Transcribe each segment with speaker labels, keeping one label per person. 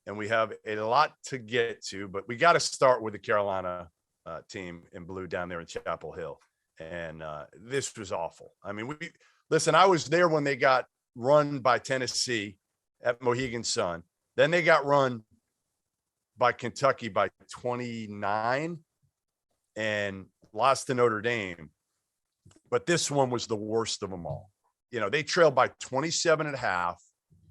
Speaker 1: and we have a lot to get to, but we got to start with the Carolina team in blue down there in Chapel Hill. And this was awful. I mean, listen, I was there when they got run by Tennessee at Mohegan Sun. Then they got run by Kentucky by 29 and lost to Notre Dame. But this one was the worst of them all. You know, they trailed by 27 at half,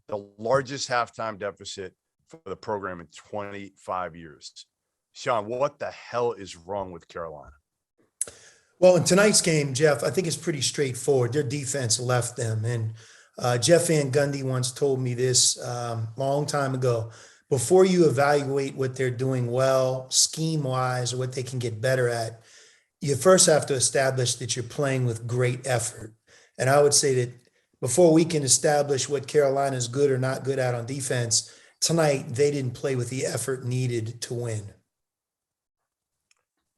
Speaker 1: the largest halftime deficit for the program in 25 years. Sean, what the hell is wrong with Carolina?
Speaker 2: Well, in tonight's game, Jeff, I think it's pretty straightforward. Their defense left them. And Jeff Van Gundy once told me this long time ago. Before you evaluate what they're doing well, scheme-wise, or what they can get better at, you first have to establish that you're playing with great effort. And I would say that before we can establish what Carolina is good or not good at on defense, tonight they didn't play with the effort needed to win.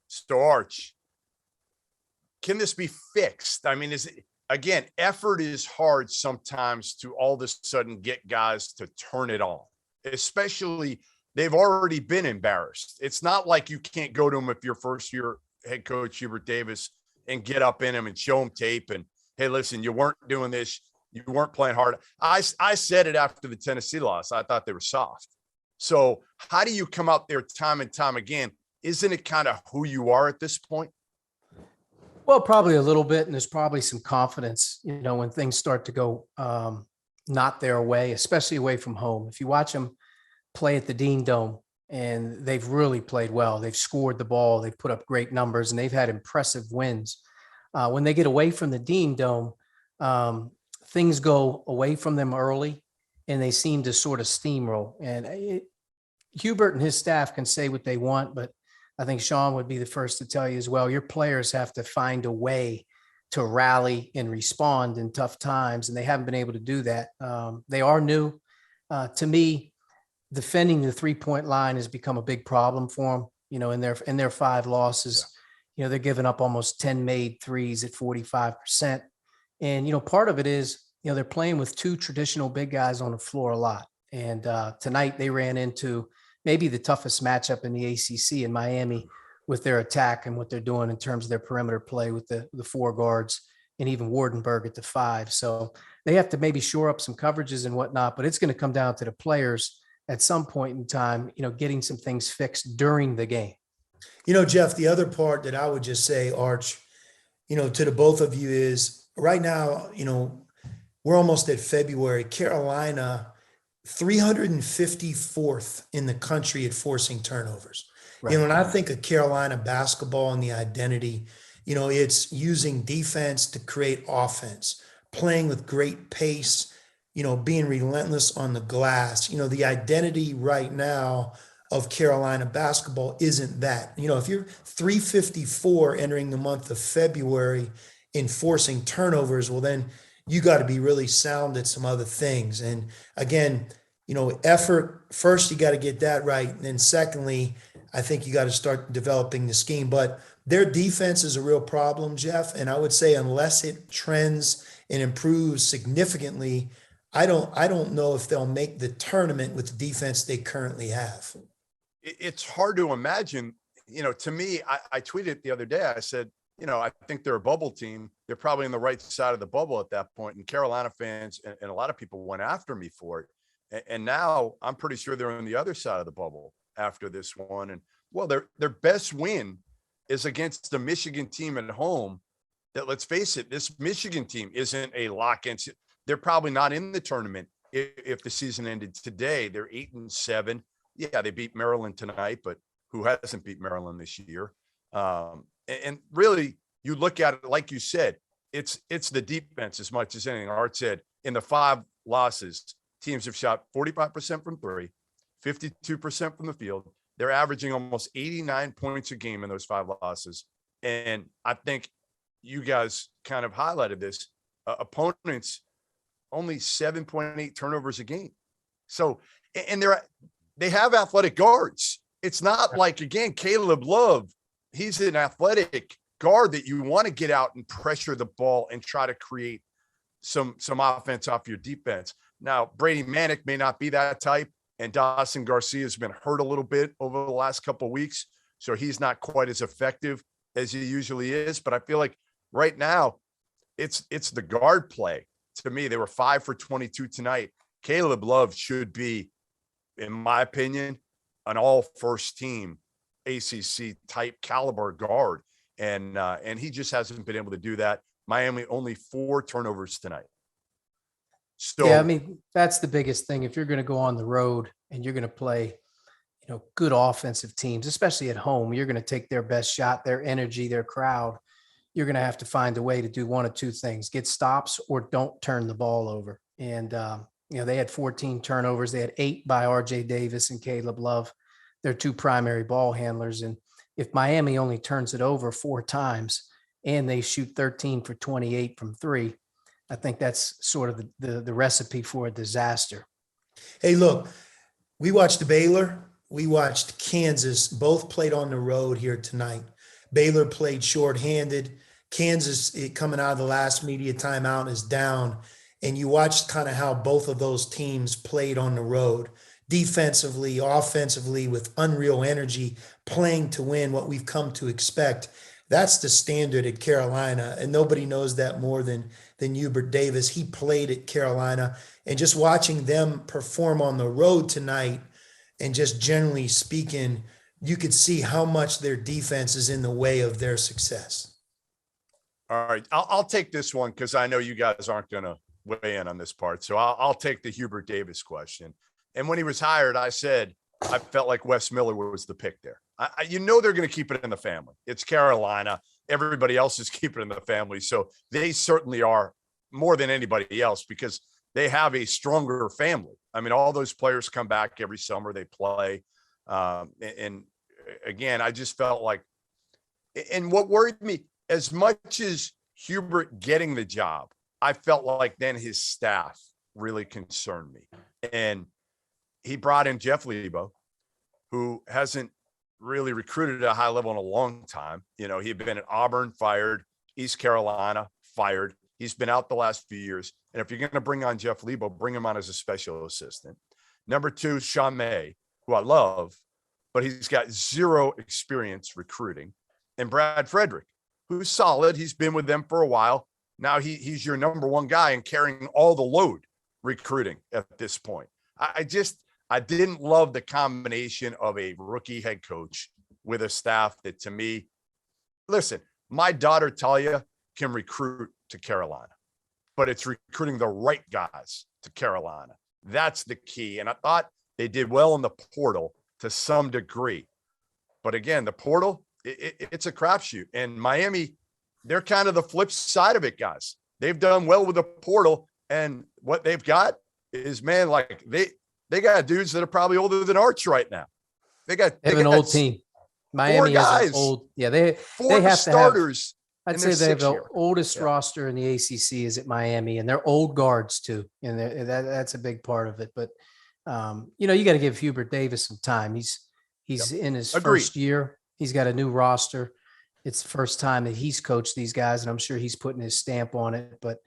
Speaker 1: So, Arch, can this be fixed? I mean, again, effort is hard sometimes to all of a sudden get guys to turn it on, especially they've already been embarrassed. It's not like you can't go to them if you're first year head coach Hubert Davis and get up in them and show them tape and, hey, listen, you weren't doing this. You weren't playing hard. I said it after the Tennessee loss. I thought they were soft. So how do you come out there time and time again? Isn't it kind of who you are at this point?
Speaker 3: Well, probably a little bit. And there's probably some confidence, you know, when things start to go not their way, especially away from home. If you watch them play at the Dean Dome, and they've really played well. They've scored the ball. They've put up great numbers, and they've had impressive wins. When they get away from the Dean Dome, things go away from them early, and they seem to sort of steamroll. And Hubert and his staff can say what they want, but I think Sean would be the first to tell you as well, your players have to find a way to rally and respond in tough times, and they haven't been able to do that. They are new. To me, defending the 3-point line has become a big problem for them, you know, in their 5 losses. Yeah. You know, they're giving up almost 10 made threes at 45%. And, you know, part of it is, you know, they're playing with 2 traditional big guys on the floor a lot. And tonight they ran into maybe the toughest matchup in the ACC in Miami with their attack and what they're doing in terms of their perimeter play with the 4 guards and even Wardenberg at the 5. So they have to maybe shore up some coverages and whatnot, but it's going to come down to the players at some point in time, you know, getting some things fixed during the game.
Speaker 2: You know, Jeff, the other part that I would just say, Arch, you know, to the both of you is right now, you know, we're almost at February. Carolina, 354th in the country at forcing turnovers. Right. You know, when I think of Carolina basketball and the identity, you know, it's using defense to create offense, playing with great pace, you know, being relentless on the glass. You know, the identity right now of Carolina basketball isn't that. You know, if you're 354 entering the month of February in forcing turnovers, well, then you got to be really sound at some other things. And again, you know, effort, first, you got to get that right. And then secondly, I think you got to start developing the scheme. But their defense is a real problem, Jeff. And I would say unless it trends and improves significantly, I don't know if they'll make the tournament with the defense they currently have.
Speaker 1: It's hard to imagine. You know, to me, I tweeted the other day, I said, you know, I think they're a bubble team. They're probably on the right side of the bubble at that point. And Carolina fans and a lot of people went after me for it. And now I'm pretty sure they're on the other side of the bubble after this one. And well, their best win is against the Michigan team at home. That, let's face it, this Michigan team isn't a lock-in. They're probably not in the tournament if the season ended today. They're 8-7. Yeah, they beat Maryland tonight, but who hasn't beat Maryland this year? And really, you look at it, like you said, it's the defense as much as anything. Art said, in the 5 losses, teams have shot 45% from 3, 52% from the field. They're averaging almost 89 points a game in those 5 losses. And I think you guys kind of highlighted this. Opponents only 7.8 turnovers a game. So, and they have athletic guards. It's not like, again, Caleb Love, he's an athletic guard that you want to get out and pressure the ball and try to create some offense off your defense. Now, Brady Manick may not be that type, and Dawson Garcia has been hurt a little bit over the last couple of weeks, so he's not quite as effective as he usually is. But I feel like right now it's the guard play. To me, they were 5 for 22 tonight. Caleb Love should be, in my opinion, an all first team ACC type caliber guard. And he just hasn't been able to do that. Miami only 4 turnovers tonight. So
Speaker 3: yeah, I mean, that's the biggest thing. If you're going to go on the road and you're going to play, good offensive teams, especially at home, you're going to take their best shot, their energy, their crowd. You're going to have to find a way to do one of two things: get stops or don't turn the ball over. And, they had 14 turnovers. They had 8 by RJ Davis and Caleb Love. They're 2 primary ball handlers. And if Miami only turns it over 4 times and they shoot 13 for 28 from 3, I think that's sort of the recipe for a disaster.
Speaker 2: Hey, look, we watched Baylor. We watched Kansas. Both played on the road here tonight. Baylor played shorthanded. Kansas, coming out of the last media timeout, is down. And you watched kind of how both of those teams played on the road, defensively, offensively, with unreal energy, playing to win, what we've come to expect. That's the standard at Carolina, and nobody knows that more than Hubert Davis. He played at Carolina, and just watching them perform on the road tonight, and just generally speaking, you could see how much their defense is in the way of their success.
Speaker 1: All right, I'll take this one because I know you guys aren't going to weigh in on this part. So I'll take the Hubert Davis question. And when he was hired, I said I felt like Wes Miller was the pick there. They're going to keep it in the family. It's Carolina. Everybody else is keeping it in the family. So they certainly are more than anybody else because they have a stronger family. I mean, all those players come back every summer. They play. And again, I just felt like, and what worried me, as much as Hubert getting the job, I felt like then his staff really concerned me. And he brought in Jeff Lebo, who hasn't really recruited at a high level in a long time. He'd been at Auburn, fired, East Carolina, fired. He's been out the last few years. And if you're going to bring on Jeff Lebo, bring him on as a special assistant. Number 2, Sean May, who I love, but he's got 0 experience recruiting. And Brad Frederick, who's solid. He's been with them for a while. Now he's your number 1 guy and carrying all the load recruiting at this point. I didn't love the combination of a rookie head coach with a staff that, to me, listen, my daughter Talia can recruit to Carolina, but it's recruiting the right guys to Carolina. That's the key. And I thought they did well in the portal to some degree. But again, the portal, it's a crapshoot. And Miami, they're kind of the flip side of it, guys. They've done well with the portal. And what they've got is, man, like they got dudes that are probably older than Arch right now. They have
Speaker 3: an old team. Miami has an old, they have starters. I'd say they have the oldest roster in the ACC is at Miami, and they're old guards too, and that's a big part of it. But you got to give Hubert Davis some time. He's in his first year. He's got a new roster. It's the first time that he's coached these guys, and I'm sure he's putting his stamp on it. But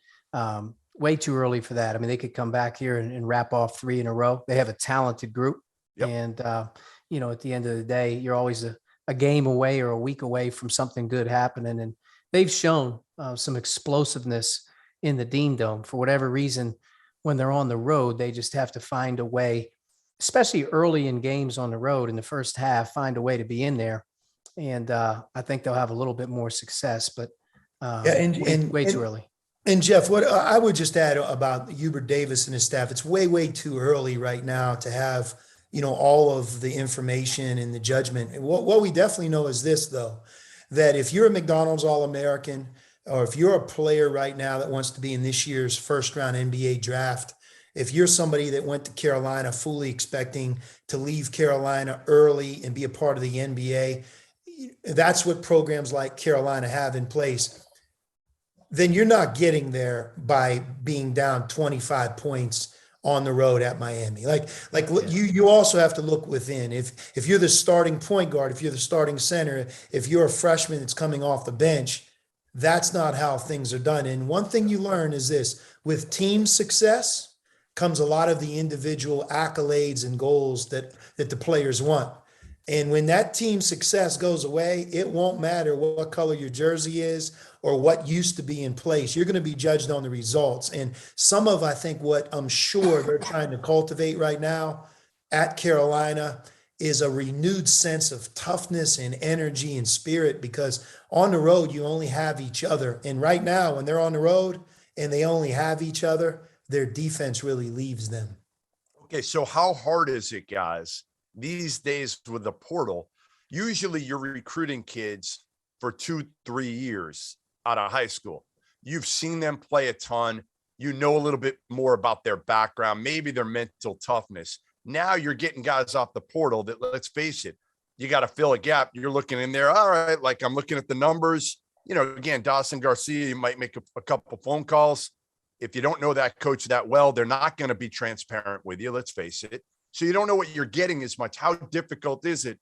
Speaker 3: way too early for that. I mean, they could come back here and wrap off 3 in a row. They have a talented group, and at the end of the day, you're always a game away or a week away from something good happening. And they've shown some explosiveness in the Dean Dome. For whatever reason, when they're on the road, they just have to find a way, especially early in games on the road in the first half, find a way to be in there. And I think they'll have a little bit more success, but way too early.
Speaker 2: And Jeff, what I would just add about Hubert Davis and his staff, it's way, way too early right now to have, all of the information and the judgment. And what we definitely know is this, though, that if you're a McDonald's All-American, or if you're a player right now that wants to be in this year's first-round NBA draft, if you're somebody that went to Carolina fully expecting to leave Carolina early and be a part of the NBA, that's what programs like Carolina have in place. Then you're not getting there by being down 25 points on the road at Miami. You also have to look within. If you're the starting point guard, if you're the starting center, if you're a freshman that's coming off the bench, that's not how things are done. And one thing you learn is this: with team success, comes a lot of the individual accolades and goals that the players want. And when that team's success goes away, it won't matter what color your jersey is or what used to be in place. You're going to be judged on the results. And some of, I think, what I'm sure they're trying to cultivate right now at Carolina is a renewed sense of toughness and energy and spirit, because on the road, you only have each other. And right now, when they're on the road and they only have each other, their defense really leaves them.
Speaker 1: Okay, so how hard is it, guys, these days with the portal? Usually you're recruiting kids for 2-3 years out of high school. You've seen them play a ton. You know a little bit more about their background, maybe their mental toughness. Now you're getting guys off the portal that, let's face it, you got to fill a gap. You're looking in there. All right. Like, I'm looking at the numbers, again, Dawson Garcia, you might make a couple phone calls. If you don't know that coach that well, they're not going to be transparent with you. Let's face it. So you don't know what you're getting as much. How difficult is it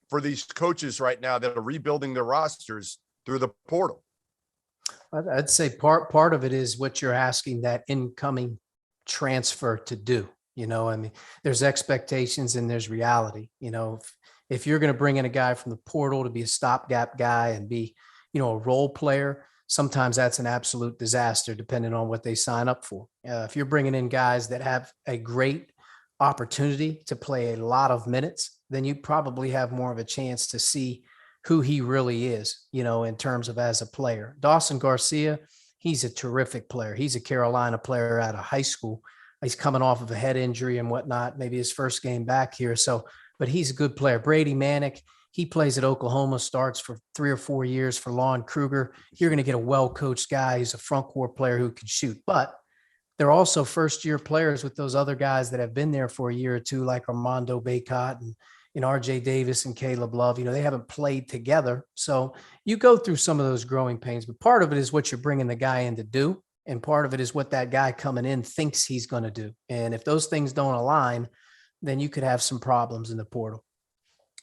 Speaker 1: for these coaches right now that are rebuilding their rosters through the portal?
Speaker 3: I'd say part of it is what you're asking that incoming transfer to do. I mean, there's expectations and there's reality. If you're going to bring in a guy from the portal to be a stopgap guy and be, a role player, sometimes that's an absolute disaster depending on what they sign up for. If you're bringing in guys that have a great opportunity to play a lot of minutes, then you probably have more of a chance to see who he really is, in terms of as a player. Dawson Garcia, he's a terrific player. He's a Carolina player out of high school. He's coming off of a head injury and whatnot, maybe his first game back here. But he's a good player. Brady Manick, he plays at Oklahoma, starts for 3 or 4 years for Lon Kruger. You're going to get a well-coached guy. He's a front court player who can shoot. But they're also first-year players with those other guys that have been there for a year or two, like Armando Bacot and RJ Davis and Caleb Love. They haven't played together. So you go through some of those growing pains. But part of it is what you're bringing the guy in to do. And part of it is what that guy coming in thinks he's going to do. And if those things don't align, then you could have some problems in the portal.